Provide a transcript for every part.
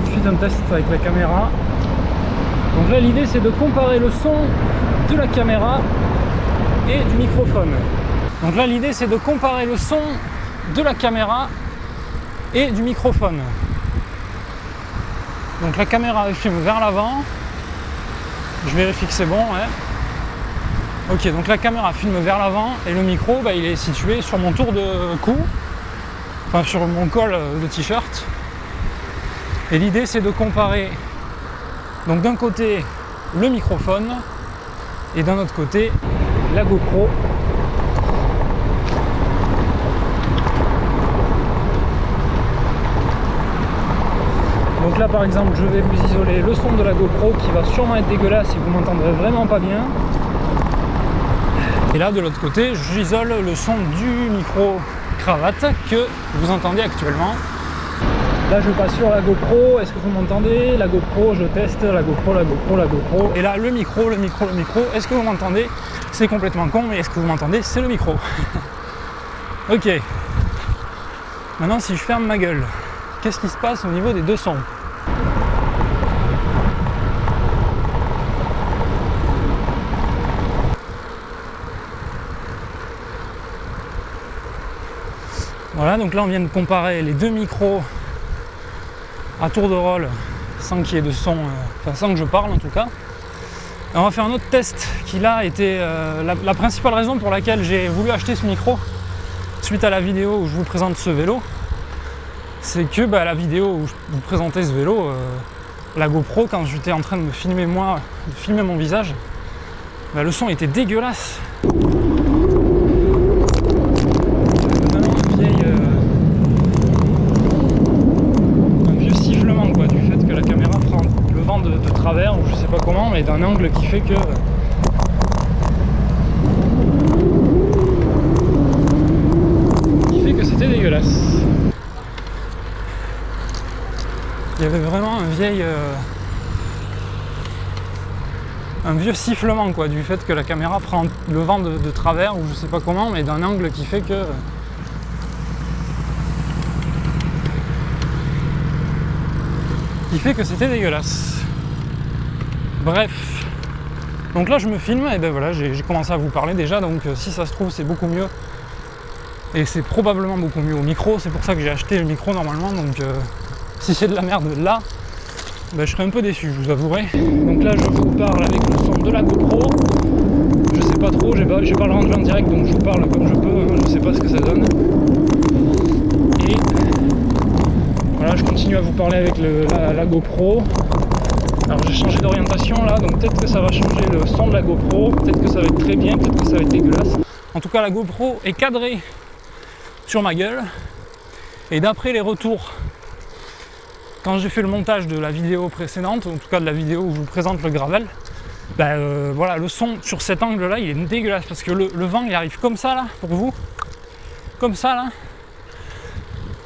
de suite un test avec la caméra. Donc là l'idée c'est de comparer le son de la caméra et du microphone. Donc là l'idée c'est de comparer le son de la caméra et du microphone. Donc la caméra elle filme vers l'avant. Je vérifie que c'est bon, ouais. Ok, donc la caméra filme vers l'avant et le micro il est situé sur mon tour de cou, enfin sur mon col de t-shirt. Et l'idée c'est de comparer donc d'un côté le microphone et d'un autre côté la GoPro. Donc là par exemple je vais vous isoler le son de la GoPro qui va sûrement être dégueulasse et vous m'entendrez vraiment pas bien. Et là de l'autre côté j'isole le son du micro cravate que vous entendez actuellement. Là je passe sur la GoPro, est-ce que vous m'entendez? La GoPro, je teste, la GoPro, la GoPro, la GoPro. Et là le micro, est-ce que vous m'entendez? C'est complètement con, mais est-ce que vous m'entendez? C'est le micro. Ok. Maintenant si je ferme ma gueule, qu'est-ce qui se passe au niveau des deux sons? Voilà, donc là on vient de comparer les deux micros à tour de rôle sans qu'il y ait de son, enfin sans que je parle en tout cas. Et on va faire un autre test qui là était la principale raison pour laquelle j'ai voulu acheter ce micro suite à la vidéo où je vous présente ce vélo. C'est que la vidéo où je vous présentais ce vélo, la GoPro, quand j'étais en train de me filmer moi, de filmer mon visage, le son était dégueulasse. Ou je sais pas comment, mais d'un angle qui fait que c'était dégueulasse. Il y avait vraiment un vieux sifflement quoi, du fait que la caméra prend le vent de travers ou je sais pas comment, mais d'un angle qui fait que c'était dégueulasse. Bref, donc là je me filme et ben voilà, j'ai commencé à vous parler déjà, donc si ça se trouve c'est beaucoup mieux et c'est probablement beaucoup mieux au micro, c'est pour ça que j'ai acheté le micro normalement, donc si c'est de la merde là, je serais un peu déçu, je vous avouerai. Donc là je vous parle avec le son de la GoPro, je sais pas trop, j'ai pas le rendu en direct donc je vous parle comme je peux, je sais pas ce que ça donne. Et voilà, je continue à vous parler avec la GoPro. Alors j'ai changé d'orientation là, donc peut-être que ça va changer le son de la GoPro, peut-être que ça va être très bien, peut-être que ça va être dégueulasse. En tout cas la GoPro est cadrée sur ma gueule, et d'après les retours, quand j'ai fait le montage de la vidéo précédente, en tout cas de la vidéo où je vous présente le gravel, voilà, le son sur cet angle là il est dégueulasse, parce que le vent il arrive comme ça là, pour vous, comme ça là,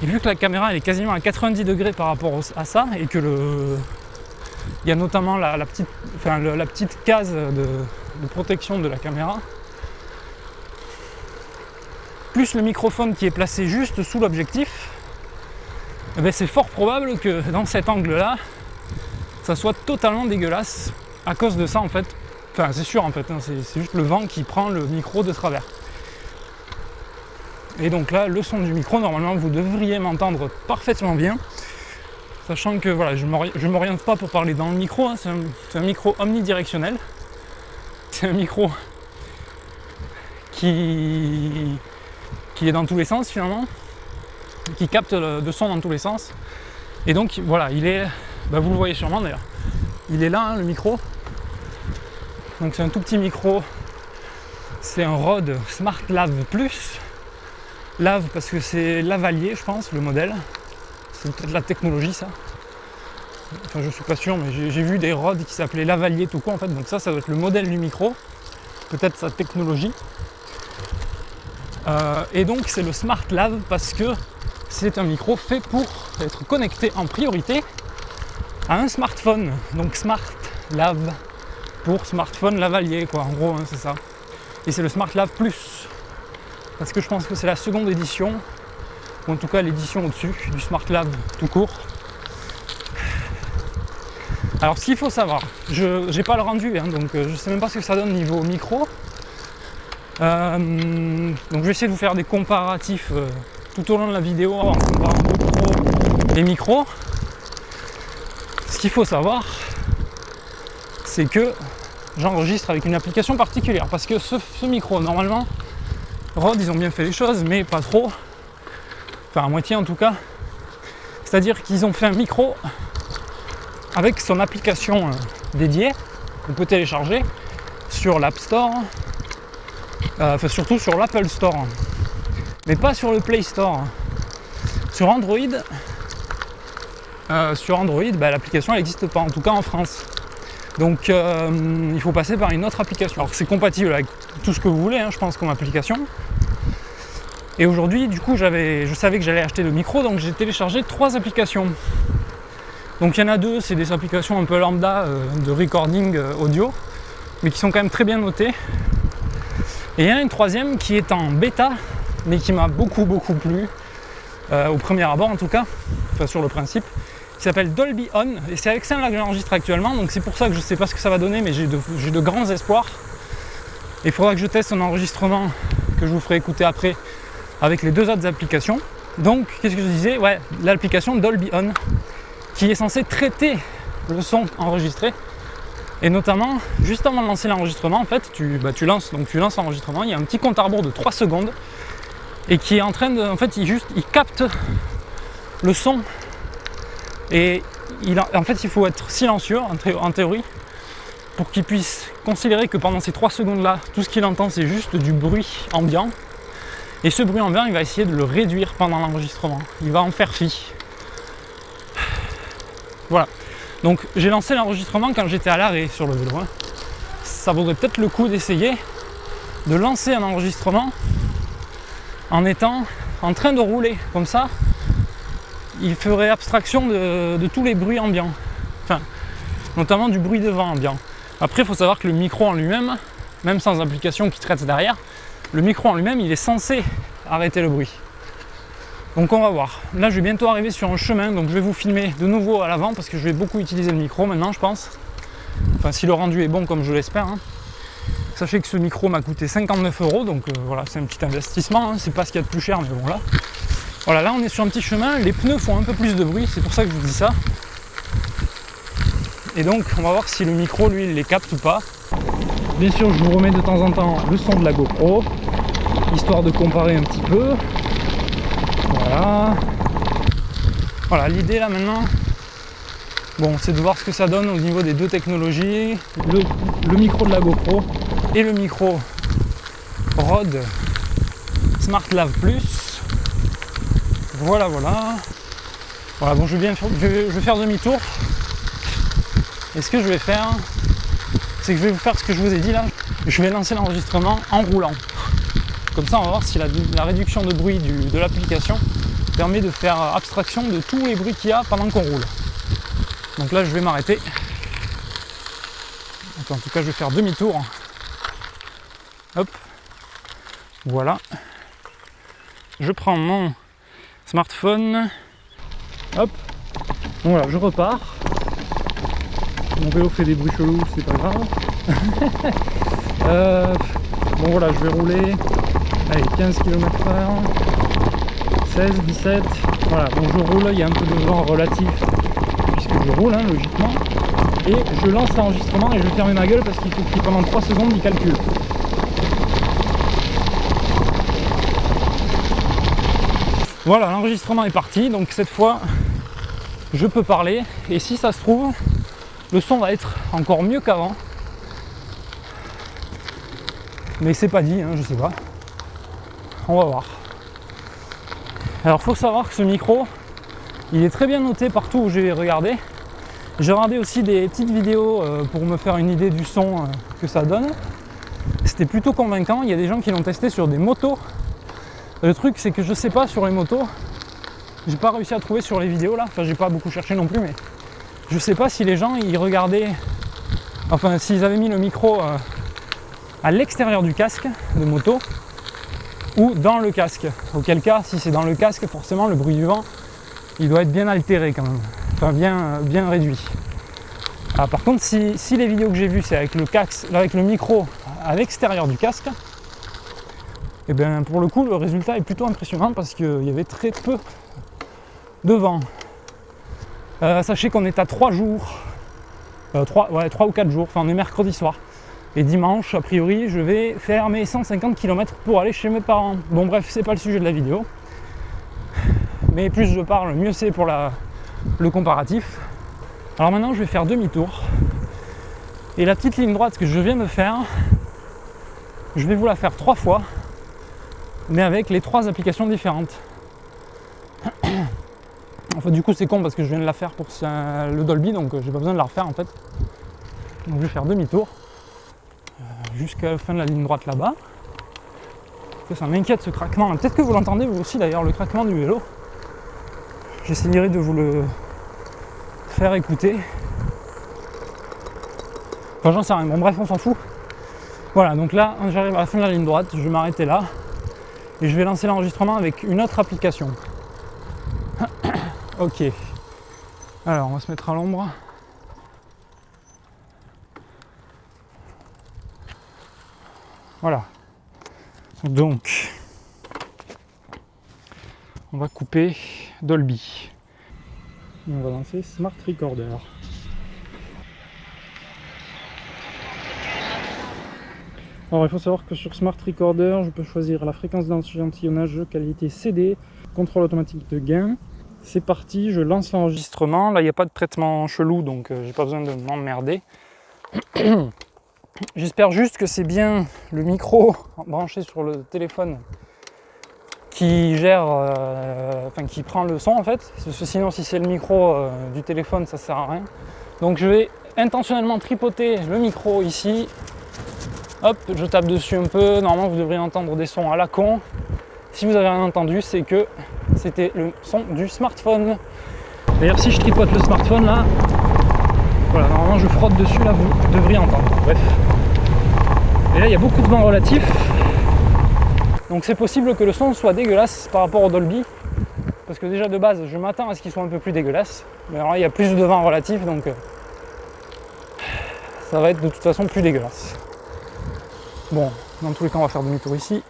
et vu que la caméra elle est quasiment à 90 degrés par rapport à ça, et que il y a notamment la petite case de protection de la caméra, plus le microphone qui est placé juste sous l'objectif, c'est fort probable que dans cet angle-là, ça soit totalement dégueulasse à cause de ça en fait. Enfin c'est sûr en fait, hein, c'est juste le vent qui prend le micro de travers. Et donc là, le son du micro, normalement vous devriez m'entendre parfaitement bien. Sachant que voilà, je m'oriente pas pour parler dans le micro, hein, c'est un micro omnidirectionnel. C'est un micro qui est dans tous les sens finalement, qui capte de son dans tous les sens. Et donc voilà, il est, vous le voyez sûrement d'ailleurs, il est là hein, le micro. Donc c'est un tout petit micro, c'est un Rode Smart Lav Plus. Lav parce que c'est lavalier je pense, le modèle. C'est peut-être la technologie ça. Enfin je suis pas sûr, mais j'ai vu des Rode qui s'appelaient lavalier tout court en fait, donc ça doit être le modèle du micro, peut-être sa technologie. Et donc c'est le Smart Lav parce que c'est un micro fait pour être connecté en priorité à un smartphone. Donc Smart Lav pour smartphone lavalier quoi, en gros hein, c'est ça. Et c'est le Smart Lav Plus parce que je pense que c'est la seconde édition, ou en tout cas l'édition au-dessus du Smart Lav tout court. Alors ce qu'il faut savoir, je n'ai pas le rendu, hein, donc je ne sais même pas ce que ça donne niveau micro. Donc je vais essayer de vous faire des comparatifs tout au long de la vidéo en comparant GoPro et micro. Ce qu'il faut savoir, c'est que j'enregistre avec une application particulière parce que ce micro, normalement, Rode, ils ont bien fait les choses, mais pas trop, enfin à moitié en tout cas. C'est-à-dire qu'ils ont fait un micro avec son application dédiée qu'on peut télécharger sur l'App Store, enfin surtout sur l'Apple Store, mais pas sur le Play Store. Sur Android, l'application n'existe pas, en tout cas en France. Donc il faut passer par une autre application. Alors c'est compatible avec tout ce que vous voulez, hein, je pense, comme application. Et aujourd'hui, du coup, je savais que j'allais acheter le micro, donc j'ai téléchargé 3 applications. Donc il y en a 2, c'est des applications un peu lambda de recording audio, mais qui sont quand même très bien notées. Et il y en a une 3e qui est en bêta, mais qui m'a beaucoup plu, au premier abord en tout cas, enfin sur le principe, qui s'appelle Dolby On, et c'est avec ça là que j'enregistre actuellement, donc c'est pour ça que je ne sais pas ce que ça va donner, mais j'ai de grands espoirs. Et il faudra que je teste un enregistrement que je vous ferai écouter après avec les 2 autres applications. Donc qu'est-ce que je disais, ouais, l'application Dolby On, qui est censée traiter le son enregistré, et notamment juste avant de lancer l'enregistrement, en fait, tu lances l'enregistrement, il y a un petit compte à rebours de 3 secondes, et qui est en train de, en fait, il capte le son. Et en fait, il faut être silencieux, en théorie, pour qu'il puisse considérer que pendant ces 3 secondes-là, tout ce qu'il entend, c'est juste du bruit ambiant. Et ce bruit ambiant, il va essayer de le réduire pendant l'enregistrement. Il va en faire fi. Voilà. Donc, j'ai lancé l'enregistrement quand j'étais à l'arrêt sur le vélo. Ça vaudrait peut-être le coup d'essayer de lancer un enregistrement en étant en train de rouler. Comme ça, il ferait abstraction de tous les bruits ambiants, enfin, notamment du bruit de vent ambiant. Après, il faut savoir que le micro en lui-même, même sans application qui traite derrière, le micro en lui-même, il est censé arrêter le bruit. Donc on va voir. Là, je vais bientôt arriver sur un chemin, donc je vais vous filmer de nouveau à l'avant parce que je vais beaucoup utiliser le micro maintenant, je pense. Enfin, si le rendu est bon comme je l'espère. Hein. Sachez que ce micro m'a coûté 59 €, donc voilà, c'est un petit investissement. Hein. C'est pas ce qu'il y a de plus cher, mais bon là. Voilà, là on est sur un petit chemin, les pneus font un peu plus de bruit, c'est pour ça que je vous dis ça. Et donc on va voir si le micro, lui, il les capte ou pas. Bien sûr, je vous remets de temps en temps le son de la GoPro, histoire de comparer un petit peu. Voilà. Voilà, l'idée là maintenant, bon, c'est de voir ce que ça donne au niveau des 2 technologies, le micro de la GoPro et le micro Rode SmartLav Plus. Voilà. Voilà, bon, je vais faire demi-tour. Et ce que je vais faire, c'est que je vais vous faire ce que je vous ai dit là. Je vais lancer l'enregistrement en roulant. Comme ça, on va voir si la réduction de bruit de l'application permet de faire abstraction de tous les bruits qu'il y a pendant qu'on roule. Donc là, je vais m'arrêter. En tout cas, je vais faire demi-tour. Hop. Voilà. Je prends mon smartphone. Hop. Bon, voilà, je repars. Mon vélo fait des bruits chelous, c'est pas grave. Bon voilà, je vais rouler. Allez, 15 km/h. 16, 17. Voilà, bon je roule, il y a un peu de vent relatif puisque je roule, hein, logiquement. Et je lance l'enregistrement et je vais fermer ma gueule parce qu'il faut qu'il pendant 3 secondes il calcule. Voilà, l'enregistrement est parti, donc cette fois je peux parler et si ça se trouve, le son va être encore mieux qu'avant. Mais c'est pas dit, hein, je sais pas. On va voir. Alors faut savoir que ce micro, il est très bien noté partout où j'ai regardé. J'ai regardé aussi des petites vidéos pour me faire une idée du son que ça donne. C'était plutôt convaincant, il y a des gens qui l'ont testé sur des motos. Le truc c'est que je sais pas sur les motos, j'ai pas réussi à trouver sur les vidéos là, enfin j'ai pas beaucoup cherché non plus, mais je sais pas si les gens ils regardaient, enfin s'ils avaient mis le micro à l'extérieur du casque de moto ou dans le casque. Auquel cas, si c'est dans le casque, forcément le bruit du vent il doit être bien altéré quand même, enfin bien réduit. Ah, par contre, si les vidéos que j'ai vues c'est avec le micro à l'extérieur du casque, et bien pour le coup le résultat est plutôt impressionnant parce qu'il y avait très peu de vent. Sachez qu'on est à 3 jours, 3 ou 4 jours, enfin on est mercredi soir. Et dimanche, a priori, je vais faire mes 150 km pour aller chez mes parents. Bon bref, c'est pas le sujet de la vidéo. Mais plus je parle, mieux c'est pour le comparatif. Alors maintenant, je vais faire demi-tour. Et la petite ligne droite que je viens de faire, je vais vous la faire 3 fois, mais avec les 3 applications différentes. Enfin, du coup, c'est con parce que je viens de la faire pour le Dolby, donc j'ai pas besoin de la refaire en fait. Donc je vais faire demi-tour jusqu'à la fin de la ligne droite là-bas. Ça m'inquiète ce craquement. Peut-être que vous l'entendez vous aussi d'ailleurs, le craquement du vélo. J'essayerai de vous le faire écouter. Enfin, j'en sais rien. Bon, bref, on s'en fout. Voilà, donc là, j'arrive à la fin de la ligne droite. Je vais m'arrêter là. Et je vais lancer l'enregistrement avec une autre application. Ok. Alors, on va se mettre à l'ombre. Voilà. Donc, on va couper Dolby. On va lancer Smart Recorder. Alors il faut savoir que sur Smart Recorder, je peux choisir la fréquence d'échantillonnage, qualité CD, contrôle automatique de gain. C'est parti, je lance l'enregistrement. Là il n'y a pas de traitement chelou, donc j'ai pas besoin de m'emmerder. J'espère juste que c'est bien le micro branché sur le téléphone qui gère, qui prend le son en fait. Parce que sinon si c'est le micro du téléphone, ça sert à rien. Donc je vais intentionnellement tripoter le micro ici. Hop, je tape dessus un peu. Normalement vous devriez entendre des sons à la con. Si vous avez rien entendu, c'est que c'était le son du smartphone. D'ailleurs si je tripote le smartphone là, voilà, normalement je frotte dessus là, vous devriez entendre. Bref. Et là il y a beaucoup de vent relatif. Donc c'est possible que le son soit dégueulasse par rapport au Dolby. Parce que déjà de base je m'attends à ce qu'il soit un peu plus dégueulasse. Mais alors là il y a plus de vent relatif, donc ça va être de toute façon plus dégueulasse. Bon, dans tous les cas on va faire demi-tour ici.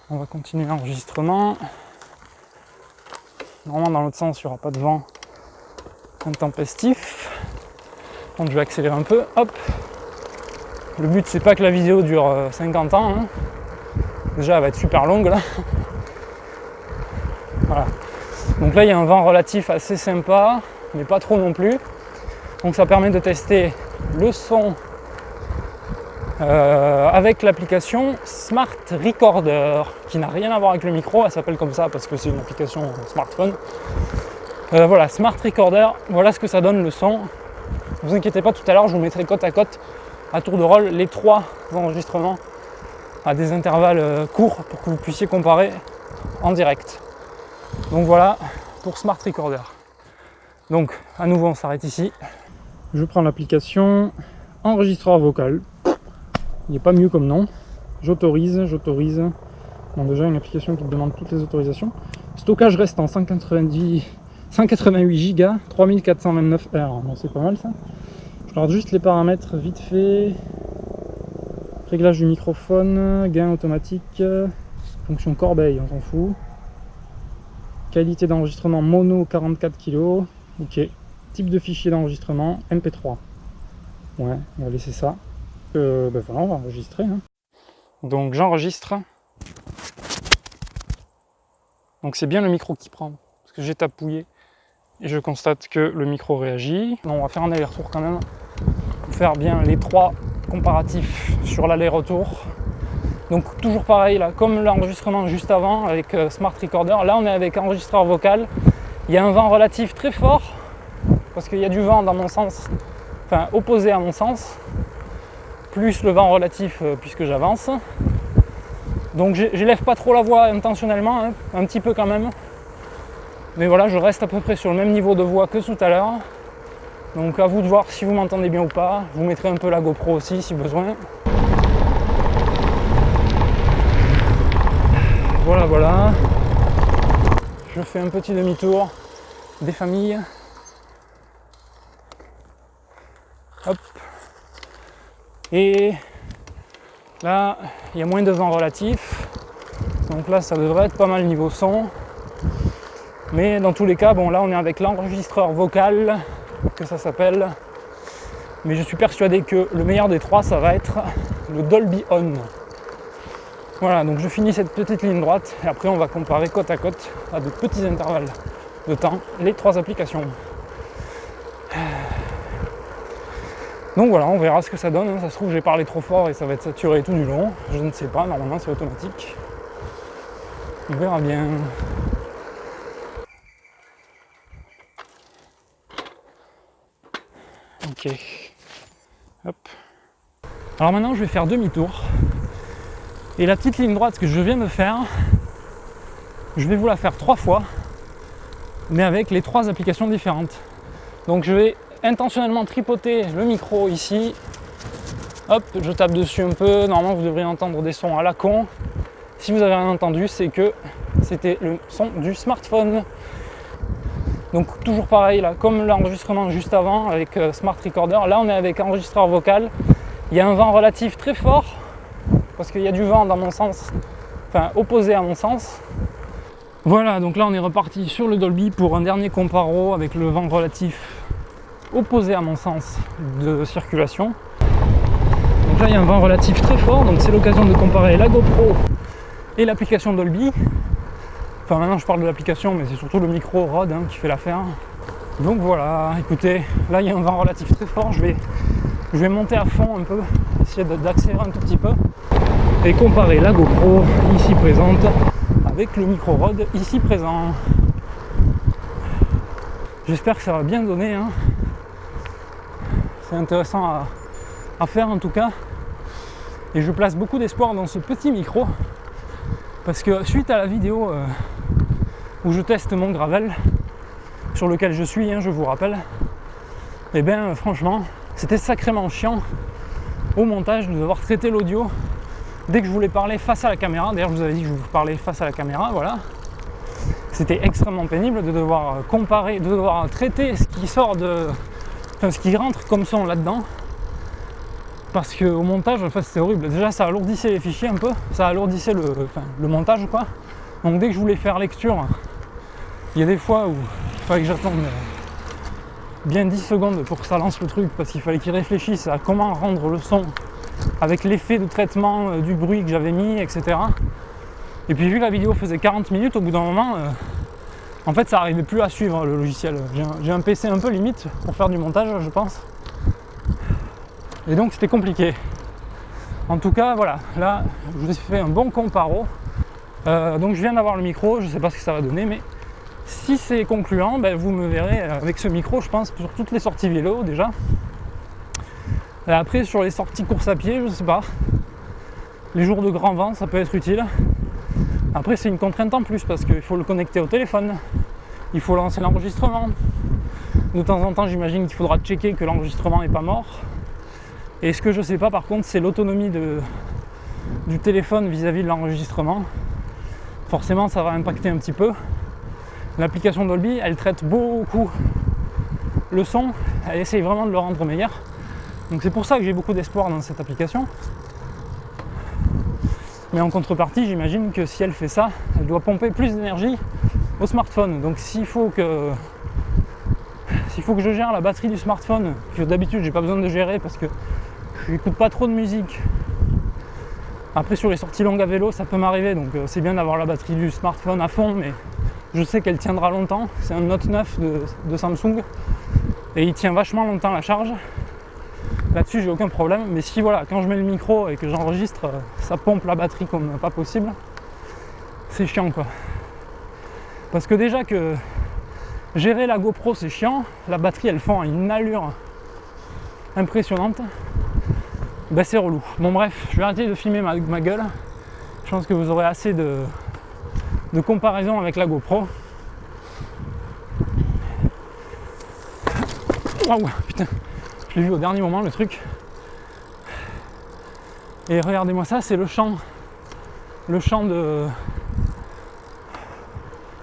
On va continuer l'enregistrement. Normalement dans l'autre sens il n'y aura pas de vent intempestif. Donc je vais accélérer un peu. Hop. Le but c'est pas que la vidéo dure 50 ans. Hein. Déjà elle va être super longue là. Voilà. Donc là il y a un vent relatif assez sympa, mais pas trop non plus. Donc ça permet de tester le son avec l'application Smart Recorder, qui n'a rien à voir avec le micro, elle s'appelle comme ça parce que c'est une application smartphone. Voilà, Smart Recorder, voilà ce que ça donne le son. Ne vous inquiétez pas, tout à l'heure je vous mettrai côte à côte, à tour de rôle, les 3 enregistrements à des intervalles courts pour que vous puissiez comparer en direct. Donc voilà pour Smart Recorder. Donc à nouveau on s'arrête ici. Je prends l'application enregistreur vocal. Il n'est pas mieux comme nom. J'autorise. Bon, déjà une application qui te demande toutes les autorisations. Stockage restant 188 Go, 3429 R. Bon, c'est pas mal ça. Je regarde juste les paramètres vite fait. Réglage du microphone, gain automatique, fonction corbeille, on s'en fout. Qualité d'enregistrement mono 44 kg. Ok. Type de fichier d'enregistrement MP3. Ouais, on va laisser ça. Ben voilà, on va enregistrer. Hein. Donc j'enregistre. Donc c'est bien le micro qui prend. Parce que j'ai tapouillé et je constate que le micro réagit. Donc on va faire un aller-retour quand même. Pour faire bien les 3 comparatifs sur l'aller-retour. Donc toujours pareil là, comme l'enregistrement juste avant avec Smart Recorder. Là on est avec enregistreur vocal. Il y a un vent relatif très fort. Parce qu'il y a du vent dans mon sens. Enfin opposé à mon sens. Plus le vent relatif puisque j'avance. Donc j'élève pas trop la voix intentionnellement, hein, un petit peu quand même. Mais voilà, je reste à peu près sur le même niveau de voix que tout à l'heure. Donc à vous de voir si vous m'entendez bien ou pas. Je vous mettrai un peu la GoPro aussi si besoin. Voilà. Je fais un petit demi-tour des familles. Hop. Et là, il y a moins de vent relatif. Donc là, ça devrait être pas mal niveau son. Mais dans tous les cas, bon là, on est avec l'enregistreur vocal, que ça s'appelle. Mais je suis persuadé que le meilleur des trois, ça va être le Dolby On. Voilà, donc je finis cette petite ligne droite et après on va comparer côte à côte à de petits intervalles de temps les trois applications. Donc voilà, on verra ce que ça donne. Ça se trouve j'ai parlé trop fort et ça va être saturé tout du long. Je ne sais pas, normalement c'est automatique. On verra bien. Ok. Hop. Alors maintenant je vais faire demi-tour. Et la petite ligne droite que je viens de faire, je vais vous la faire 3 fois, mais avec les 3 applications différentes. Donc je vais intentionnellement tripoter le micro ici. Hop, je tape dessus un peu. Normalement vous devriez entendre des sons à la con. Si vous avez rien entendu, c'est que c'était le son du smartphone. Donc toujours pareil là, comme l'enregistrement juste avant avec Smart Recorder. Là on est avec enregistreur vocal. Il y a un vent relatif très fort parce qu'il y a du vent dans mon sens, enfin opposé à mon sens. Voilà, donc là on est reparti sur le Dolby pour un dernier comparo avec le vent relatif opposé à mon sens de circulation. Donc là il y a un vent relatif très fort, donc c'est l'occasion de comparer la GoPro et l'application Dolby. Enfin maintenant je parle de l'application, mais c'est surtout le micro Rode qui fait l'affaire. Donc voilà, écoutez, là il y a un vent relatif très fort, je vais monter à fond un peu, essayer d'accélérer un tout petit peu et comparer la GoPro ici présente avec le micro Rode ici présent. J'espère que ça va bien donner. C'est intéressant à faire en tout cas. Et je place beaucoup d'espoir dans ce petit micro parce que suite à la vidéo où je teste mon Gravel, sur lequel je suis, je vous rappelle, et bien franchement, c'était sacrément chiant au montage de devoir traiter l'audio dès que je voulais parler face à la caméra. D'ailleurs, je vous avais dit que je vous parlais face à la caméra, voilà. C'était extrêmement pénible de devoir comparer, de devoir traiter ce qui sort enfin ce qui rentre comme son là-dedans. Parce qu'au montage, en fait, c'était horrible. Déjà, ça alourdissait les fichiers un peu, ça alourdissait le montage, quoi. Donc dès que je voulais faire lecture, il y a des fois où il fallait que j'attende bien 10 secondes pour que ça lance le truc, parce qu'il fallait qu'il réfléchisse à comment rendre le son avec l'effet de traitement du bruit que j'avais mis, etc. Et puis vu que la vidéo faisait 40 minutes, au bout d'un moment, en fait ça n'arrivait plus à suivre le logiciel. J'ai un PC un peu limite pour faire du montage, je pense. Et donc c'était compliqué. En tout cas, voilà, là je vous ai fait un bon comparo. Donc je viens d'avoir le micro, je ne sais pas ce que ça va donner, mais si c'est concluant, vous me verrez avec ce micro, je pense, sur toutes les sorties vélo déjà. Et après, sur les sorties course à pied, je sais pas. Les jours de grand vent, ça peut être utile. Après, c'est une contrainte en plus parce qu'il faut le connecter au téléphone. Il faut lancer l'enregistrement. De temps en temps, j'imagine qu'il faudra checker que l'enregistrement n'est pas mort. Et ce que je sais pas, par contre, c'est l'autonomie du téléphone vis-à-vis de l'enregistrement. Forcément, ça va impacter un petit peu. L'application Dolby, elle traite beaucoup le son. Elle essaye vraiment de le rendre meilleur. Donc c'est pour ça que j'ai beaucoup d'espoir dans cette application. Mais en contrepartie, j'imagine que si elle fait ça, elle doit pomper plus d'énergie au smartphone. Donc s'il faut que je gère la batterie du smartphone, que d'habitude j'ai pas besoin de gérer parce que je n'écoute pas trop de musique. Après sur les sorties longues à vélo, ça peut m'arriver, donc c'est bien d'avoir la batterie du smartphone à fond, mais je sais qu'elle tiendra longtemps. C'est un Note 9 de Samsung et il tient vachement longtemps la charge. Là-dessus, j'ai aucun problème. Mais si voilà, quand je mets le micro et que j'enregistre, ça pompe la batterie comme pas possible, c'est chiant quoi. Parce que déjà que gérer la GoPro c'est chiant, la batterie elle fond à une allure impressionnante, c'est relou. Bon bref, je vais arrêter de filmer ma gueule. Je pense que vous aurez assez de comparaison avec la GoPro. Waouh, putain, je l'ai vu au dernier moment le truc. Et regardez-moi ça, c'est le champ de...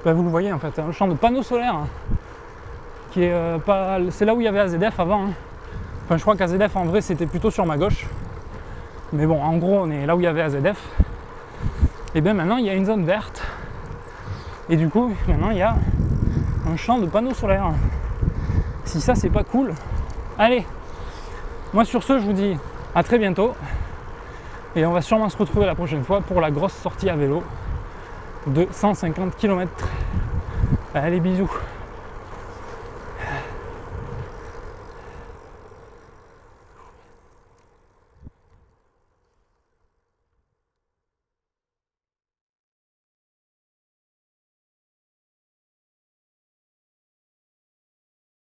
vous le voyez en fait, le champ de panneaux solaires qui est pas... C'est là où il y avait AZF avant. Enfin, je crois qu'AZF en vrai c'était plutôt sur ma gauche. Mais bon, en gros, on est là où il y avait AZF. Et bien maintenant, il y a une zone verte. Et du coup, maintenant, il y a un champ de panneaux solaires. Si ça, c'est pas cool. Allez, moi sur ce, je vous dis à très bientôt. Et on va sûrement se retrouver la prochaine fois pour la grosse sortie à vélo de 150 km. Allez, bisous.